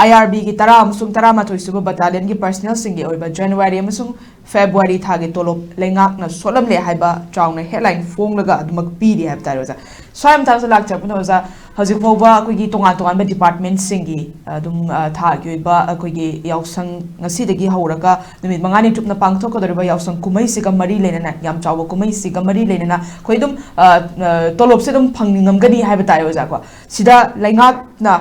IRB की तरा अमसुंग तरा माथोई सुबह बटालियन की पर्सनल सिंगे ओइबा जनवरी अमसुंग फेब्रुआरी थागे तोलोब लेंगाक न सोलम ले हाइबा चाउन हेडलाइन फोंग लगा अदमक पीरी हाइब तारे ओजा स्वायम थास लाक चपन ओजा हजिक फोबा कोगी तोंगान तोंगान बे department सिंगी अदुम थागे ओइबा कोगी याउसंग ngasi hauraka numit mangani tupna pangthokadoriba yausang kumai siga mari lenana yam chawa kumai siga mari lenana khoidum tolop se dum phangningamgani haiba tayo ja ko sida laingak na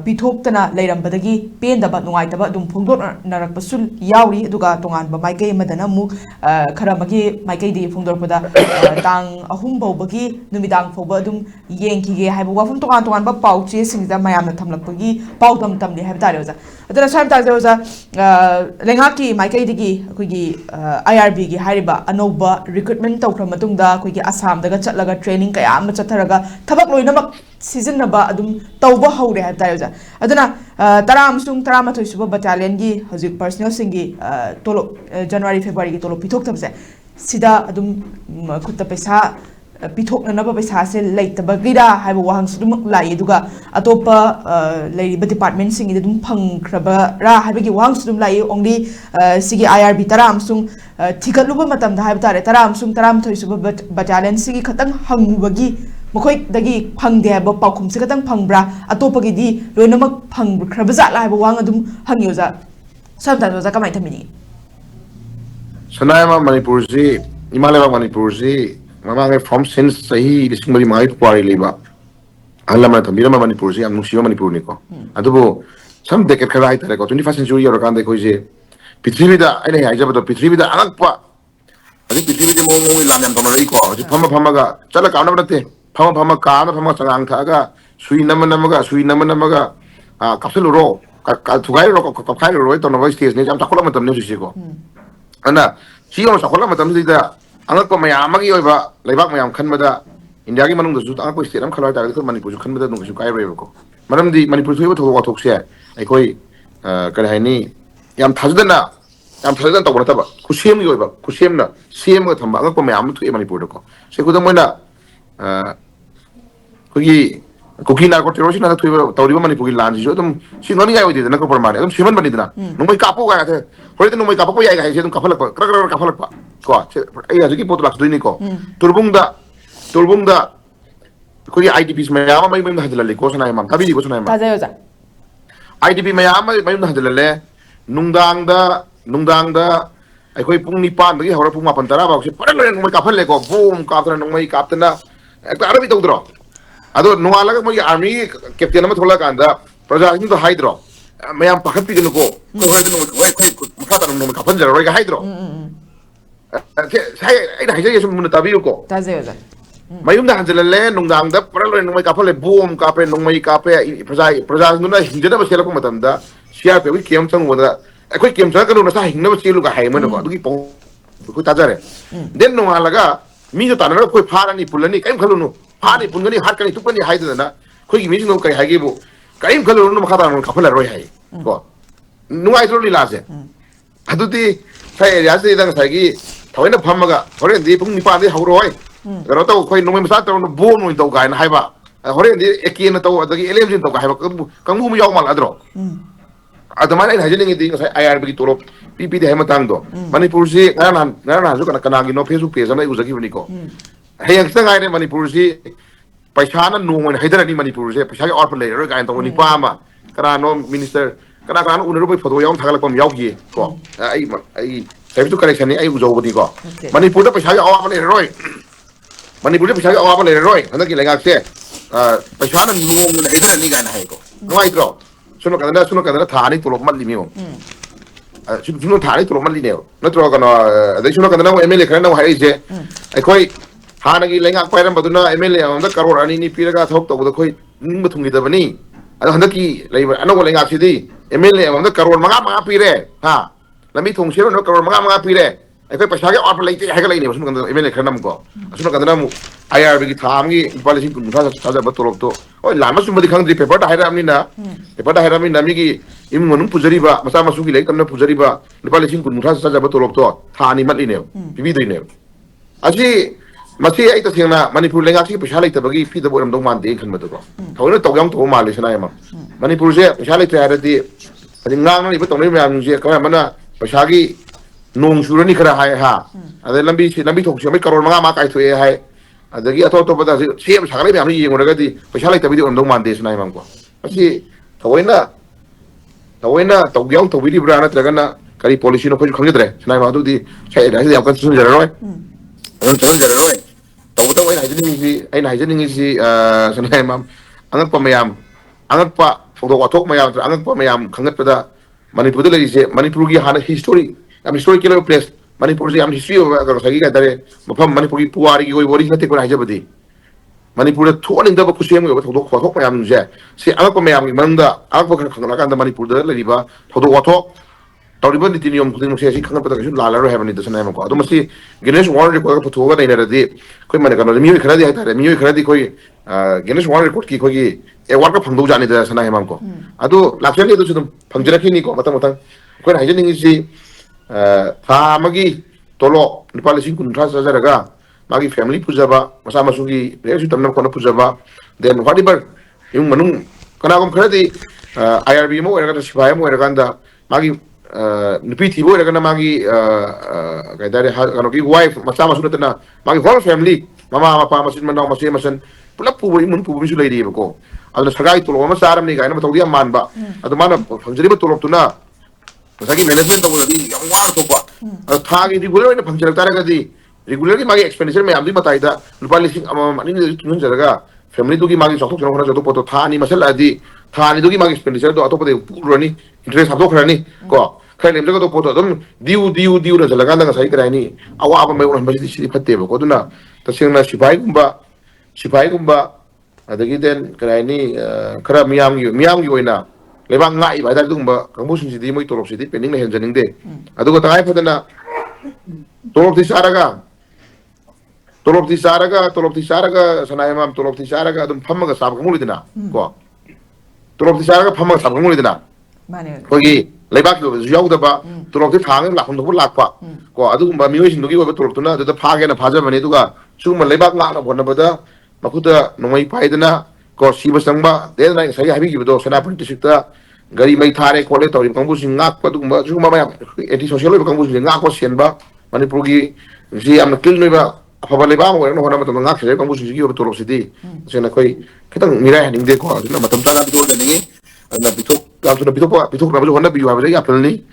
pithoptana leirambadagi pendaba nungaitaba dum phongdor narakpasul yauri aduga tongan ba maikai madana mu kharamagi maikai di phongdorpada tang ahum bawbagi numidang phoba dum yengkige haiba wafum tongan tongan ba pauche singda mayamna thamlakpagi paudam tamli haiba tayo ja adana sam ta ja लेंगाकी माइकैदगी अखोगी IRB की हारिबा अनौबा recruitment तौखर मतुंगदा अखोगी Assam दगा चटलगा training कया अमा चथरगा थबक लोइनमक सिजननबा अदुम तौबा हौरे हाबतायोजा अदुना तरा अमसुंग तरा माथोइ सुबा battalion की हजिक personal सिंगी तोलो जनवरी February की तोलो पिथोक तबसे सिदा अदुम खुत्ता पैसा पिथोकननबा पैसा से लेतबगिरा हाइबा वाहंग सुदुम लाई दुगा अतोपा लेरिबा डिपार्टमेंट सिंगी दुम फंगख्रबरा हाइबगी वाहंग सुदुम लाई ओंली सिगी IRB तरा अमसुंग थिगलुबा मतम दा हाइबा तारे तरा अमसुंग तरा मथोइ सुबा बटालियन सिगी खतंग हंगुबगी मखोइ दगी फंगदे हाइबा पाउखुम से खतंग फंगब्रा अतोपगी दी लोइनमक फंगख्रबजा लाइबा वाहंग अदुम हंगियोजा सबता जोजा कमाइ थमिनी सनायमा मणिपुर जी इमालेबा मणिपुर जी Mamang from since sahi lising mari mai puari leba alla ma thambira ma manipur si am nusiba manipur ni ko adubo sam decade kharai tare ko 21st century yor kan de koi je prithvi da ai nei aija ba prithvi da anak pa adi prithvi de mo lam yam tong ri ko ji phama ga chala ka na bate phama ka na phama changang tha ga sui nam ga kapsul ro ka thugai ro ko khai ro to no stage ne jam chakola matam ne ji ko ana si yo chakola matam ji da angak pa mayam agi oiba leibak mayam khanbada india gi manung da su angak pa state am khalai ta ko manipur ju khanbada nung su kai roi ko maram di manipur thuiba thowa thok se ai koi kare haini yam thajudana to bora ta ba khusem gi oiba khusem na cm ga thamba angak pa mayam thu manipur ko se ko da moina ko gi Kukina ko terrorism na thuiba tawriba manipur gi lan ji dum singani ai odi na ko parmane dum siman bani dina numai kapu ga the hore dum numai kapu ai ga he dum kafalak pa kra kafalak pa ko ai aji ki pot lak duini ko turbung da ko gi IDPs mayama mai hadla le ko sanai mam tabi ko sanai mam tajayo ja IDP mayama mai hadla le nungdang da ai koi pung ni pan gi hore pung 8 tara ba se paral le numai kafal le ko boom kaptra numai kaptana ekta arabi tawdro ado nualaga mo army captain ma thola kanda project to hydro mayam pakhat pi ko hore no wai makata no kapal jaro ga hydro sai ai dai je mun tabi ko tajayo ja mayum da hanjalalle nungdang da paral no mai kapal boom kape no mai kape project no na hinjada ba sela ko matam da CRP wi kem chang wona akoi kem chang ka no sa hingna ba selu ga hai man ko dugi po ko tajare den nualaga mi jo tanara koi pharani pulani kaim khalunu phari pungani har kani tupani haidana khoi gi mi no kai hage bo kaim khalunu makata no kapala roi hai ko nuai tro li lase aduti sai ya se dang sai gi thoina phamaga hore di pung nipa de hauroi garo to khoi no me sa to no bo no to ga na haiba hore di ekien to adagi elemjin to ga haiba kangbu mu yaw mal adro adamana ai hajeling di sai IRB ki torop pp de hematang do manipur si ngana ju kana gi no facebook page amai uzagi bani ko hayang sang ai manipur si paisa na no mon haidara ni manipur si paisa ki orphan le ro ga to ni pa ma kana no minister kana unero bai photo yaw thagalak pam yaw gi ko ai sai tu correction ni ai ujo bani ko manipur da paisa ki awa le roi manipur da paisa ki awa le roi handa ki lenga se paisa na no mon haidara ni ga na hai ko no ai tro suno kadana thani tolop malli mi suno thani tolop malli ne natro kana adai suno kadana MLA khana no hai je ai koi hana gi lenga pairam baduna MLA amda karor ani ni piraga thok to khoi ning thungi da bani ado handa ki leiba ano lenga sidi MLA amda karor manga pire ha lami thung sero no karor manga pire ai koi paisa ge or lai te hai ga lai ne suno kadana MLA khana ko suno kadana mu IRB ki tham gi policy kun tha sa ba tolop to oi lama sum di khang di paper da hairam ni na paper da hairam ni na mi gi im monum pujari ba masa masu gi lai tamna pujari ba policy kun tha sa ba tolop to tha ni mat li ne bibi doi ne aji ꯃꯁꯤ ꯑꯩ ꯇꯁꯦꯡꯅ ꯃꯅꯤꯄꯨꯔ ꯂꯩꯉꯥꯛꯁꯤ ꯄꯩꯁꯥ ꯂꯩꯇꯕꯒꯤ ꯄꯤꯗꯕ ꯑꯣꯏꯔꯝꯗꯧ ꯃꯥꯟꯗꯦ ꯈꯟꯕꯗꯀꯣ ꯊꯑꯣꯏꯅ ꯇꯧ ꯇꯧꯕ ꯃꯥꯜꯂꯦ ꯁꯅꯥꯌꯥꯝꯕ ꯃꯅꯤꯄꯨꯔꯁꯦ ꯄꯩꯁꯥ ꯂꯩꯇ꯭ꯔꯦ ꯍꯥꯏꯔꯗꯤ ꯍꯥꯏꯗꯤ ꯉꯥꯡꯅꯔꯤꯕ ꯇꯧꯅꯔꯤꯕ ꯃꯌꯥꯝꯁꯤꯡꯁꯦ ꯀꯔꯝ ꯑꯃꯅ ꯄꯩꯁꯥꯒꯤ ꯅꯣꯡ ꯆꯨꯔꯅꯤ ꯈꯔ ꯍꯥꯏ ꯍꯥ ꯑꯗꯩ ꯂꯝꯕꯤ ꯊꯣꯡꯁꯤ ꯑꯃ ꯀꯔꯣꯔ 5 ꯀꯥꯏꯊꯣꯛꯑꯦ ꯍꯥꯏ ꯑꯗꯒꯤ ꯑꯇꯣꯞ ꯑꯇꯣꯞꯄꯗ ꯁꯦꯝ ꯁꯥꯒꯠꯂꯛꯏ ꯃꯌꯥꯝꯗꯨ ꯌꯦꯡꯉꯨꯔꯒꯗꯤ ꯄꯩꯁꯥ ꯂꯩꯇꯕꯗꯤ ꯑꯣꯏꯔꯝꯗꯧ ꯃꯥꯟꯗꯦ ꯁꯅꯥꯌꯥꯝꯕꯀꯣ ꯃꯁꯤ ꯊꯑꯣꯏꯅ ꯇꯧꯒꯦ ꯌꯥꯎꯅ ꯇꯧꯕꯤꯔꯤꯕ꯭ꯔꯥ ꯅꯠꯇ꯭ꯔꯒꯅ ꯀꯔꯤ ꯄꯣꯂꯤꯁꯤꯅꯣ ꯑꯩꯈꯣꯏꯁꯨ ꯈꯪꯖꯗ꯭ꯔꯦ ꯁꯅꯥꯌꯥꯝꯕ ꯑꯗꯨꯗꯤ ꯁꯥꯏꯗ ꯌꯥꯝ ꯀꯟꯅ ꯆꯪꯖꯔꯔꯣꯏ ꯆꯪꯖꯔꯔꯣꯏ ꯇꯧꯕꯇꯕꯨ ꯑꯩꯅ ꯍꯥꯏꯖꯅꯤꯡꯉꯤꯁꯤ ꯁꯅꯥꯌꯥꯝꯕ ꯑꯉꯛꯄ ꯃꯌꯥꯝ ꯑꯉꯛꯄ ꯊꯧꯗꯣꯛ ꯋꯥꯊꯣꯛ ꯃꯌꯥꯝ ꯑꯉꯛꯄ ꯃꯌꯥꯝ ꯈꯪꯒꯠꯄꯗ ꯃꯅꯤꯄꯨꯔꯗ ꯂꯩꯔꯤꯁꯦ ꯃꯅꯤꯄꯨꯔꯒꯤ ꯍꯥꯟꯅ ꯌꯥꯝ ꯍꯤꯁꯇꯣꯔꯤꯀꯦल ꯑꯣꯏꯕ ꯄ꯭ꯂꯦꯁ ꯃꯅꯤꯄꯨꯔꯁꯦ ꯌꯥꯝ ꯍꯤꯁꯇ꯭ꯔꯤ ꯑꯣꯏꯕ ꯉꯁꯥꯏꯒꯤ ꯀꯩ ꯍꯥꯏꯇꯥꯔꯦ ꯃꯐꯝ ꯃꯅꯤꯄꯨꯔꯒꯤ ꯄꯨꯋꯥꯔꯤꯒꯤ ꯑꯣꯏꯕ ꯋꯥꯔꯤ ꯅꯠꯇꯦ ꯑꯩꯈꯣꯏꯅ ꯍꯥꯏꯖꯕꯗꯤ ꯃꯅꯤꯄꯨꯔꯗ ꯊꯣꯛꯍꯟꯅꯤꯡꯗꯕ ꯈꯨꯠꯁꯦꯝꯒꯤ ꯑꯣꯏꯕ ꯊꯧꯗꯣꯛ ꯋꯥꯊꯣꯛ ꯃꯌꯥꯝꯁꯦ ꯁꯤ ꯑꯉꯛꯄ ꯃꯌꯥꯝꯒꯤ ꯃꯅꯨꯡꯗ ꯑꯉꯛꯄ ꯈꯔ ꯈꯪꯒꯠꯂꯀꯥꯟꯗ ꯃꯅꯤꯄꯨꯔꯗ ꯂꯩꯔꯤꯕ ꯊꯧꯗꯣꯛ ꯋꯥꯊꯣꯛ ꯇꯧꯔꯤꯕ ꯅꯤꯇꯤ ꯅꯤꯌꯣꯝ ꯈꯨꯗꯤꯡꯃꯛꯁꯦ ꯑꯁꯤ ꯈꯪꯒꯠꯄꯗ ꯀꯩꯁꯨ ꯂꯥꯜꯂꯔꯣꯏ ꯍꯥꯏꯕꯅꯤꯗ ꯁꯅꯥꯌꯥꯝꯕꯀꯣ ꯑꯗꯣ ꯃꯁꯤ ꯒꯤꯅꯦꯁ ꯋꯥꯔꯜ ꯔꯦꯀꯣꯔꯗꯒ ꯄꯨꯊꯣꯛꯑꯒ ꯅꯩꯅꯔꯗꯤ ꯑꯩꯈꯣꯏ ꯀꯩꯅꯣꯗ ꯃꯤꯑꯣꯏ ꯈꯔꯗꯤ ꯍꯥꯏꯇꯥꯔꯦ ꯃꯤꯑꯣꯏ ꯈꯔꯗꯤ ꯑꯩꯈꯣꯏ ꯒꯤꯅꯦꯁ ꯋꯥꯔꯜ ꯔꯦꯀꯣꯔꯗꯀꯤ ꯑꯩꯈꯣꯏꯒꯤ ꯑꯦꯋꯥꯔꯗꯀ ꯐꯪꯗꯧꯖꯥꯠꯅꯤꯗ ꯁꯅꯥꯌꯥꯝꯕꯀꯣ ꯑꯗꯨ ꯂꯥꯛꯆꯔꯅꯤ ꯑꯗꯨꯁꯨ ꯑꯗꯨꯝ ꯐꯪꯖꯔꯛꯈꯤꯅꯤꯀꯣ ꯃꯊꯪ ꯑꯩꯈꯣꯏꯅ ꯍꯥꯏꯖꯅꯤꯡꯉꯤꯁꯤ ꯊꯥ ꯑꯃꯒꯤ ꯇꯣꯂꯣꯞ ꯂꯨꯄꯥ 30,000 ꯆꯥꯖꯔꯒ ꯃꯥꯒꯤ ꯐꯦꯃꯤꯂꯤ ꯄꯨꯖꯕ ꯃꯆꯥ ꯃꯁꯨꯒꯤ ꯂꯥꯏꯔꯤꯛ ꯂꯥꯏꯁꯨ ꯇꯝꯅꯕ ꯈꯣꯠꯅ ꯄꯨꯖꯕ ꯗꯦꯟ ꯋꯥꯠ ꯏꯚꯔ ꯏꯃꯨꯡ ꯃꯅꯨꯡ ꯀꯅꯥꯒꯨꯝꯕ ꯈꯔꯗꯤ IRB ꯑꯃ ꯑꯣꯏꯔꯀꯥꯟꯗ ꯁꯤꯐꯥꯏ ꯑꯃ ꯑꯣꯏꯔꯀꯥꯟꯗ ꯃꯥꯒꯤ ꯅꯨꯄꯤ ꯊꯤꯕ ꯑꯣꯏꯔꯒꯅ ꯃꯥꯒꯤ ꯀꯩ ꯍꯥꯏꯇꯥꯔꯦ ꯀꯩꯅꯣꯒꯤ ꯋꯥꯏꯐ ꯃꯆꯥ ꯃꯁꯨ ꯅꯠꯇꯅ ꯃꯥꯒꯤ ꯍꯣꯜ ꯐꯦꯃꯤꯂꯤ ꯃꯃꯥ ꯃꯄꯥ ꯃꯆꯤꯟ ꯃꯅꯥꯎ ꯃꯆꯦ ꯃꯆꯟ ꯄꯨꯂꯞ ꯄꯨꯕ ꯏꯃꯨꯡ ꯄꯨꯕ ꯃꯤꯁꯨ ꯂꯩꯔꯤꯑꯕꯀꯣ ꯑꯗꯨꯅ ꯁꯔꯀꯥꯔꯒꯤ ꯇꯣꯂꯣꯞ ꯑꯃ ꯆꯥꯔꯝꯅꯤ ꯀꯥꯏꯅ ꯃꯇꯧꯗꯤ ꯌꯥꯝ ꯃꯥꯟꯕ ꯑꯗꯣ ꯃꯥꯅ ꯐꯪꯖꯔꯤꯕ ꯇꯣꯂꯣꯞꯇꯨꯅ ꯉꯁꯥꯏꯒꯤ ꯃꯦꯅꯦꯖꯃꯦꯟ ꯇꯧꯕꯗꯗꯤ ꯌꯥꯝ ꯋꯥꯅ ꯊꯣꯛꯄ ꯑꯗꯣ ꯊꯥꯒꯤ ꯔꯤꯒꯨꯂꯔ ꯑꯣꯏꯅ ꯐꯪꯖꯔꯛ ꯇꯥꯔꯒꯗꯤ ꯔꯤꯒꯨꯂꯔꯒꯤ ꯃꯥꯒꯤ ꯑꯦꯛꯁꯄꯦꯟꯗꯤꯆꯔ ꯃꯌꯥꯝꯗꯨꯒꯤ ꯃꯇꯥꯏꯗ ꯂꯨꯄꯥ 1,000 ꯑꯅꯤꯗꯁꯨ ꯇꯨꯡꯁꯤꯟꯖꯔꯒ ꯐꯦꯃꯤꯂꯤꯗꯨꯒꯤ ꯃꯥꯒꯤ ꯆꯥꯎꯊꯣꯛ ꯆꯥꯎꯅ ꯍꯣꯠꯅꯖꯗꯧꯕ ꯄꯣꯠꯇꯣ ꯊꯥ 2 ꯃꯁꯜꯂꯛꯑꯗꯤ ꯊꯥ 2ꯗꯨꯒꯤ ꯃꯥꯒꯤ ꯑꯦꯛꯁꯄꯦꯟꯗꯤꯆꯔꯗꯣ ꯑꯇꯣꯞꯄꯗ ꯄꯨꯔꯨꯔꯅꯤ ꯏꯟꯇꯔꯦꯁ ꯍꯥꯞꯇꯣꯛꯈ꯭ꯔꯅꯤ ꯀꯣ ꯈꯔ ꯂꯦꯝꯖꯒꯗꯧꯕ ꯄꯣꯠꯇꯣ ꯑꯗꯨꯝ ꯗꯤꯌꯨ ꯅꯟꯁꯤꯜꯂꯀꯥꯟꯗ ꯉꯁꯥꯏ ꯀꯔꯤ ꯍꯥꯏꯅꯤ ꯑꯋꯥꯕ ꯃꯥꯌꯣꯛꯅꯍꯟꯕꯁꯤꯗꯤ ꯁꯤꯗꯤ ꯐꯠꯇꯦꯕꯀꯣ ꯑꯗꯨꯅ ꯇꯁꯦꯡꯅ ꯁꯤꯐꯥꯏꯒꯨꯝꯕ ꯑꯗꯒꯤ ꯗꯦꯟ ꯀꯔꯤ ꯍꯥꯏꯅꯤ ꯈꯔ ꯃꯤꯌꯥꯝꯒꯤ ꯑꯣꯏꯅ ꯂꯩꯕꯥꯛ ꯉꯥꯛꯏꯕ ꯍꯥꯏꯇꯥꯔꯦ ꯑꯗꯨꯒꯨꯝꯕ ꯀꯥꯡꯕꯨꯁꯤꯡꯁꯤꯗꯤ ꯃꯣꯏ ꯇꯣꯂꯣꯞꯁꯤꯗꯤ ꯄꯦꯟꯗꯤꯡ ꯂꯩꯍꯟꯖꯅꯤꯡꯗꯦ ꯑꯗꯨꯒ ꯇꯉꯥꯏ ꯐꯗꯅ ꯇꯣꯂꯣꯞꯇꯤ ꯆꯥꯔꯒ ꯁꯅꯥꯌꯥꯝꯕ ꯇꯣꯂꯣꯞꯇꯤ ꯆꯥꯔꯒ ꯑꯗꯨꯝ ꯐꯝꯃꯒ ꯆꯥꯕ ꯀꯥꯡꯕꯨ ꯂꯩꯗꯅ ꯀꯣ ꯇꯣꯂꯣꯞꯇꯤ ꯆꯥꯔꯒ ꯐꯝꯃꯒ ꯆꯥꯕ ꯀꯥꯡꯕꯨ ꯂꯩꯗꯅ ꯃꯥꯅꯦ ꯑꯩꯈꯣꯏꯒꯤ ꯂꯩꯕꯥꯛꯀꯤ ꯑꯣꯏꯕꯁꯨ ꯌꯥꯎꯗꯕ ꯇꯣꯂꯣꯞꯇꯤ ꯊꯥ ꯑꯃꯗ ꯂꯥꯛꯐꯝ ꯊꯣꯛꯄ ꯂꯥꯛꯄ ꯀꯣ ꯑꯗꯨꯒꯨꯝꯕ ꯃꯤꯑꯣꯏꯁꯤꯡꯗꯨꯒꯤ ꯑꯣꯏꯕ ꯇꯣꯂꯣꯞꯇꯨꯅ ꯑꯗꯨꯗ ꯐꯥꯒꯦꯅ ꯐꯥꯖꯕꯅꯤ ꯑꯗꯨꯒ ꯁꯤꯒꯨꯝꯕ ꯂꯩꯕꯥꯛ ꯉꯥꯛꯅꯕ ꯍꯣꯠꯅꯕꯗ ꯃꯈꯨꯠꯇ ꯅꯣꯡꯃꯩ ꯄꯥꯏꯗꯅ ꯀꯣ ꯁꯤꯕ ꯆꯪꯕ ꯗꯦꯟ ꯑꯩ ꯉꯁꯥꯏꯒꯤ ꯍꯥꯏꯕꯤꯈꯤꯕꯗꯣ ꯁꯦꯅꯥꯄꯇꯤ ꯗꯤꯁꯇ꯭ꯔꯤꯛꯇ ꯒꯥꯔꯤ ꯃꯩ ꯊꯥꯔꯦ ꯈꯣꯠꯂꯦ ꯇꯧꯔꯤꯕ ꯀꯥꯡꯕꯨꯁꯤꯡ ꯉꯥꯛꯄ ꯑꯗꯨꯒꯨꯝꯕ ꯁꯤꯒꯨꯝꯕ ꯃꯌꯥꯝ ꯑꯦꯟꯇꯤ ꯁꯣꯁꯤꯌꯦꯜ ꯑꯣꯏꯕ ꯀꯥꯡꯕꯨꯁꯤꯡꯁꯦ ꯉꯥꯛꯄ ꯁꯦꯟꯕ ꯃꯅꯤꯄꯨꯔꯒꯤ ꯁꯤ ꯌꯥꯝꯅ ꯀ꯭ꯂꯤꯟ ꯑꯣꯏꯕ ꯑꯐꯕ ꯂꯩꯕꯥꯛ ꯑꯃ ꯑꯣꯏꯔꯛꯅꯕ ꯍꯣꯠꯅꯕ ꯃꯇꯝꯗ ꯉꯥꯛ-ꯁꯦꯟꯔꯤꯕ ꯀꯥꯡꯕꯨꯁꯤꯡꯁꯤꯒꯤ ꯑꯣꯏꯕ ꯇꯣꯂꯣꯞꯁꯤꯗꯤ ꯇꯁꯦꯡꯅ ꯑꯩꯈꯣꯏ ꯈꯤꯇꯪ ꯃꯤꯔꯥꯏꯍꯟꯅꯤꯡꯗꯦꯀꯣ ꯑꯗꯨꯅ ꯃꯇꯝ ꯆꯥꯅ ꯄꯤꯊꯣꯛꯍꯟꯖꯅꯤꯡꯉꯤ ꯑꯗꯨꯅ ꯌꯥꯝ ꯊꯨꯅ ꯄꯤꯊꯣꯛꯅꯕꯁꯨ ꯍꯣꯠꯅꯕꯤꯌꯨ ꯍꯥꯏꯕꯁꯦ ꯑꯩꯒꯤ ꯑꯥꯄꯤꯜꯅꯤ